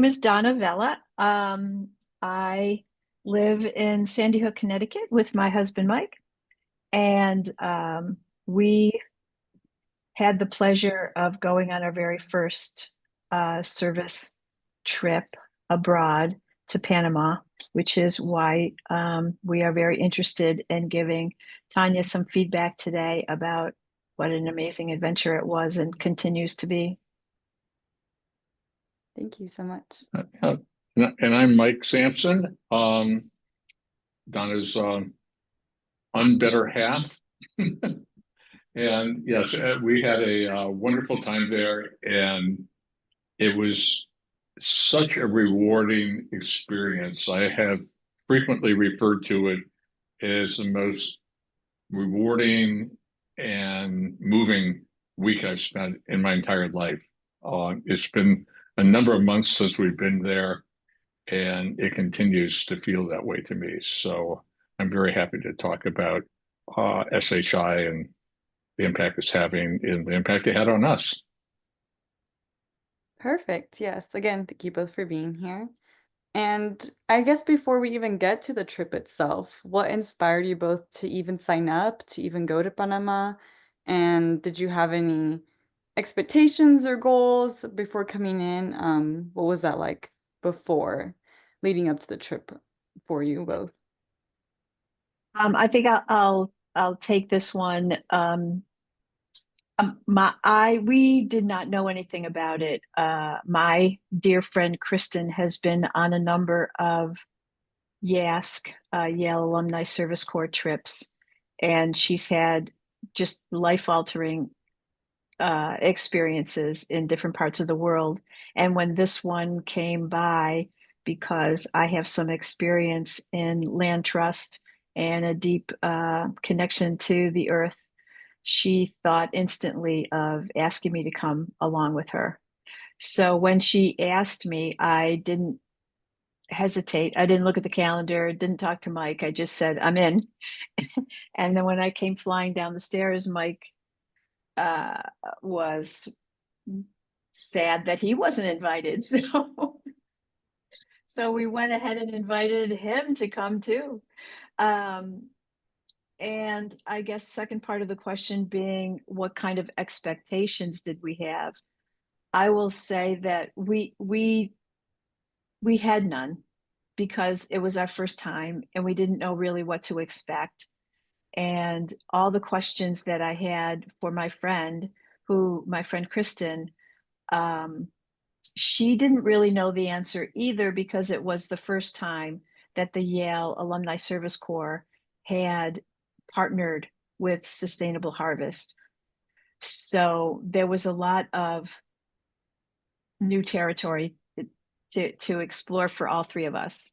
name is Donna Vella. I live in Sandy Hook, Connecticut with my husband, Mike, and we had the pleasure of going on our very first service trip abroad to Panama, which is why we are very interested in giving Tanya some feedback today about what an amazing adventure it was and continues to be. Thank you so much. And I'm Mike Samsen, Donna's unbetter half. And yes, we had a wonderful time there, and it was such a rewarding experience. I have frequently referred to it as the most rewarding and moving week I've spent in my entire life. It's been a number of months since we've been there, and it continues to feel that way to me. So I'm very happy to talk about SHI and the impact it's having and the impact it had on us. Perfect. Yes. Again, thank you both for being here. And I guess before we even get to the trip itself, what inspired you both to even sign up, to even go to Panama? And did you have any expectations or goals before coming in? What was that like before leading up to the trip for you both? I think I'll take this one. We did not know anything about it. My dear friend Kristen has been on a number of YASC, Yale Alumni Service Corps trips, and she's had just life-altering experiences in different parts of the world. And when this one came by, because I have some experience in land trust and a deep connection to the earth, she thought instantly of asking me to come along with her. So when she asked me, I didn't hesitate. I didn't look at the calendar, didn't talk to Mike. I just said, I'm in. And then when I came flying down the stairs, Mike was sad that he wasn't invited. So we went ahead and invited him to come too. And I guess second part of the question being, what kind of expectations did we have? I will say that we had none, because it was our first time and we didn't know really what to expect. And all the questions that I had for my friend Kristen, she didn't really know the answer either, because it was the first time that the Yale Alumni Service Corps had partnered with Sustainable Harvest. So there was a lot of new territory to explore for all three of us.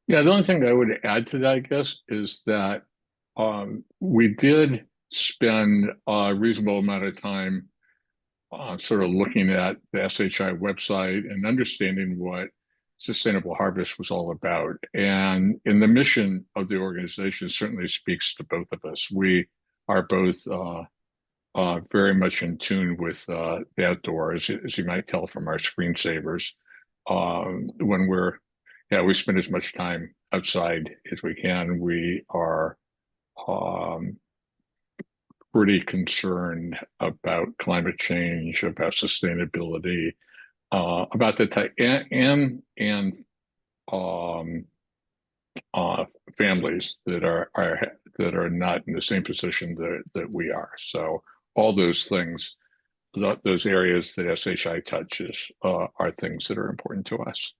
Yeah, the only thing I would add to that, I guess, is that we did spend a reasonable amount of time sort of looking at the SHI website and understanding what Sustainable Harvest was all about. And in the mission of the organization certainly speaks to both of us. We are both very much in tune with the outdoors, as you might tell from our screensavers. When we spend as much time outside as we can. We are pretty concerned about climate change, about sustainability, about the type and families that are not in the same position that we are. So all those things, those areas that SHI touches, are things that are important to us.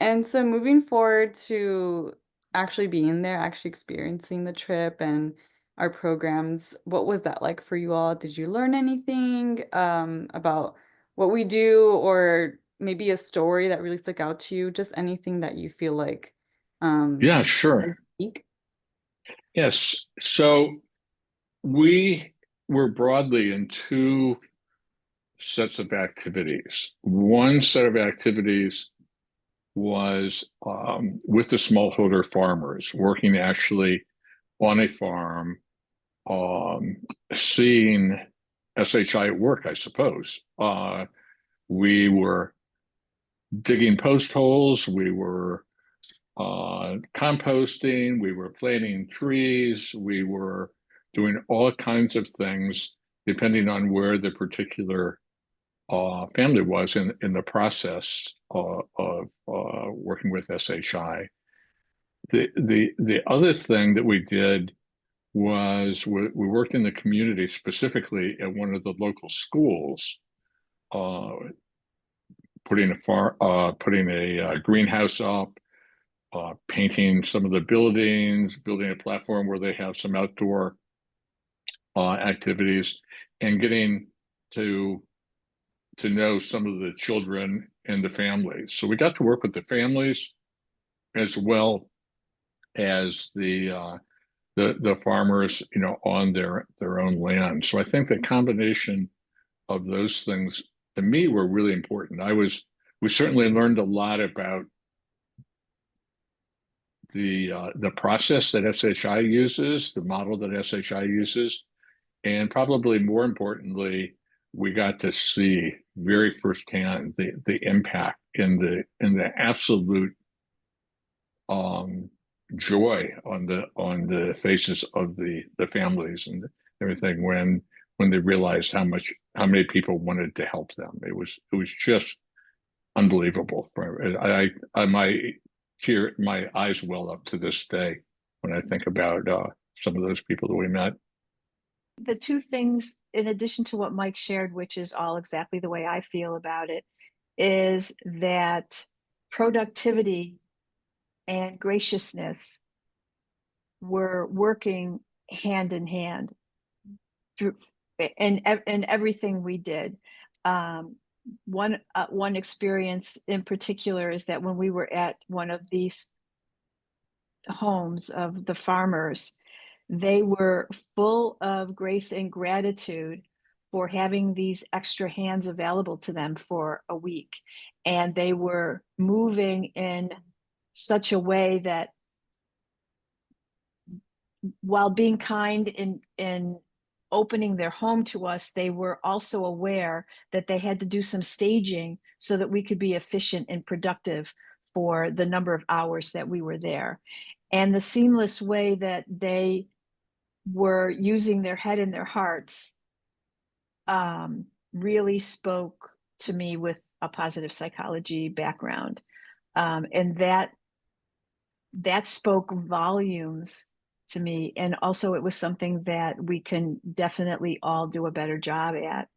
And so moving forward to actually being there, actually experiencing the trip and our programs, what was that like for you all? Did you learn anything about what we do, or maybe a story that really stuck out to you? Just anything that you feel like Yeah, sure. Yes. So we were broadly in two sets of activities. One set of activities was with the smallholder farmers, working actually on a farm, seeing SHI at work, I suppose, We were digging post holes, we were composting, we were planting trees, we were doing all kinds of things depending on where the particular family was in the process of working with SHI. The other thing that we did was we worked in the community, specifically at one of the local schools, uh, putting a greenhouse up, painting some of the buildings, building a platform where they have some outdoor activities, and getting to know some of the children and the families. So we got to work with the families as well as the farmers, on their own land. So I think the combination of those things to me were really important. We certainly learned a lot about the process that SHI uses, the model that SHI uses, and probably more importantly, we got to see very firsthand the impact and the absolute joy on the faces of the families and everything when they realized how many people wanted to help them. It was just unbelievable. My eyes well up to this day when I think about some of those people that we met. The two things, in addition to what Mike shared, which is all exactly the way I feel about it, is that productivity and graciousness were working hand in hand through in everything we did. One experience in particular is that when we were at one of these homes of the farmers, they were full of grace and gratitude for having these extra hands available to them for a week. And they were moving in such a way that, while being kind in opening their home to us, they were also aware that they had to do some staging so that we could be efficient and productive for the number of hours that we were there. And the seamless way that they were using their head and their hearts really spoke to me with a positive psychology background. And that spoke volumes to me. And also it was something that we can definitely all do a better job at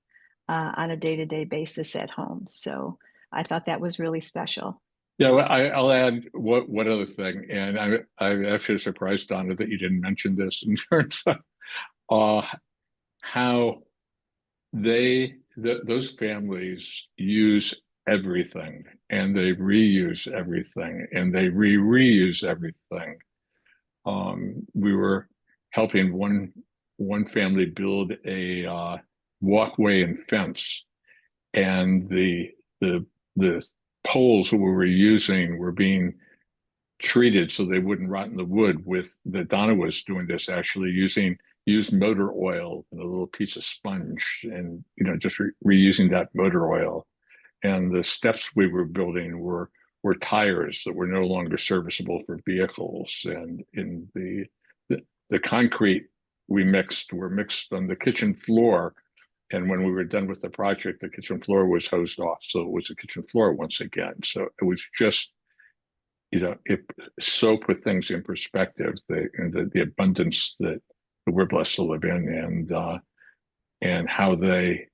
on a day-to-day basis at home. So I thought that was really special. Yeah, well, I'll add what other thing, and I'm actually surprised, Donna, that you didn't mention this in terms of how those families use everything, and they reuse everything, and they reuse everything. We were helping one family build a walkway and fence, and the poles that we were using were being treated so they wouldn't rot in the wood. With that, Donna was doing this, actually used motor oil and a little piece of sponge, and just reusing that motor oil. And the steps we were building were tires that were no longer serviceable for vehicles, and in the concrete were mixed on the kitchen floor. And when we were done with the project, the kitchen floor was hosed off, so it was a kitchen floor once again. So it was just, it so put things in perspective, the abundance that we're blessed to live in, and how they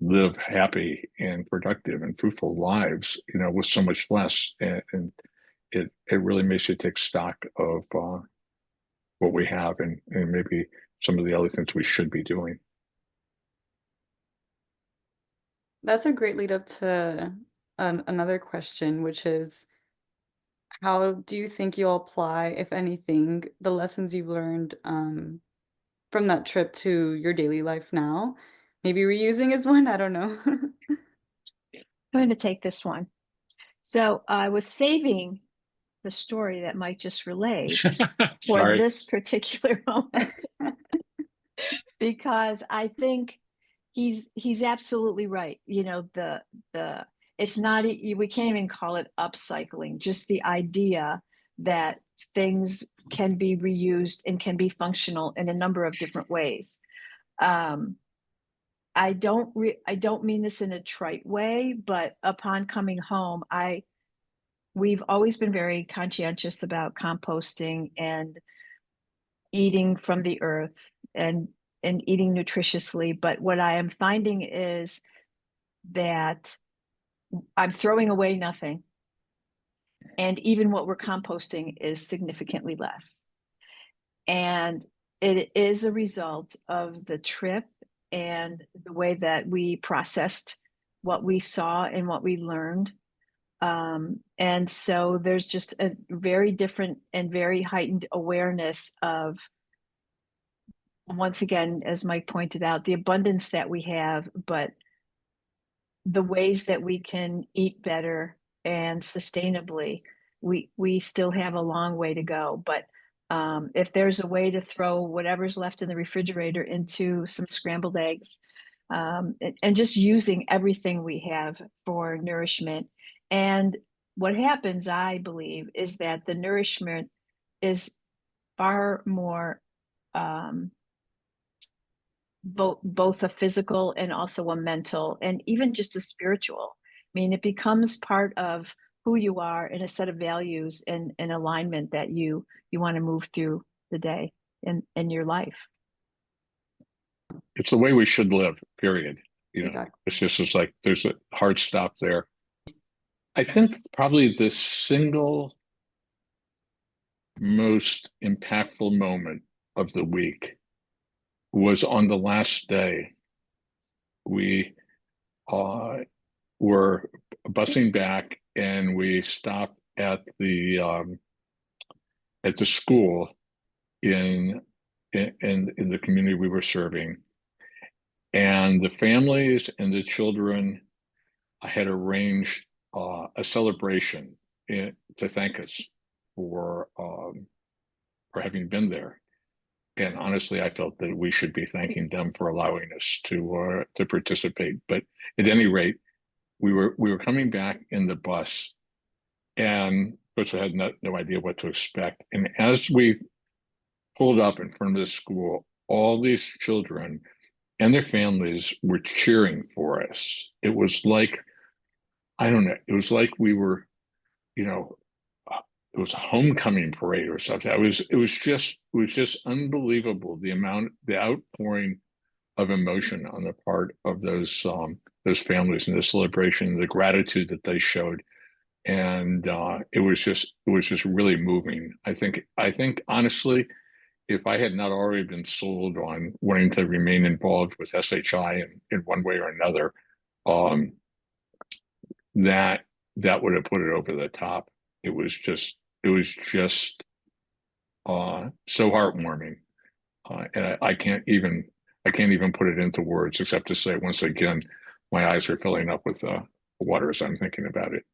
live happy and productive and fruitful lives, with so much less. And it really makes you take stock of what we have, and maybe some of the other things we should be doing. That's a great lead up to another question, which is, how do you think you'll apply, if anything, the lessons you've learned from that trip to your daily life now? Maybe reusing is one, I don't know. I'm going to take this one. So I was saving the story that Mike just relayed for this particular moment because I think He's absolutely right. You know, the it's not we can't even call it upcycling, just the idea that things can be reused and can be functional in a number of different ways. Um, I don't mean this in a trite way, but upon coming home, we've always been very conscientious about composting and eating from the earth and eating nutritiously. But what I am finding is that I'm throwing away nothing. And even what we're composting is significantly less. And it is a result of the trip and the way that we processed what we saw and what we learned. And so there's just a very different and very heightened awareness of, once again, as Mike pointed out, the abundance that we have, but the ways that we can eat better and sustainably. We still have a long way to go, but if there's a way to throw whatever's left in the refrigerator into some scrambled eggs, and just using everything we have for nourishment. And what happens, I believe, is that the nourishment is far more both a physical and also a mental and even just a spiritual. I mean, it becomes part of who you are and a set of values and alignment that you want to move through the day in your life. It's the way we should live, period. You know, Exactly. it's just, it's like there's a hard stop there. I think probably the single most impactful moment of the week was on the last day. We were busing back and we stopped at the school in the community we were serving. And the families and the children had arranged a celebration to thank us for having been there. And honestly, I felt that we should be thanking them for allowing us to participate. But at any rate, we were coming back in the bus, and of course I had no idea what to expect. And as we pulled up in front of the school, all these children and their families were cheering for us. It was like, I don't know, it was like we were, you know, it was a homecoming parade or something. It was just unbelievable, the outpouring of emotion on the part of those families in the celebration, the gratitude that they showed. And it was just really moving. I think honestly, if I had not already been sold on wanting to remain involved with SHI in one way or another, um, that would have put it over the top. It was just so heartwarming, and I can't even put it into words except to say once again, my eyes are filling up with water as I'm thinking about it.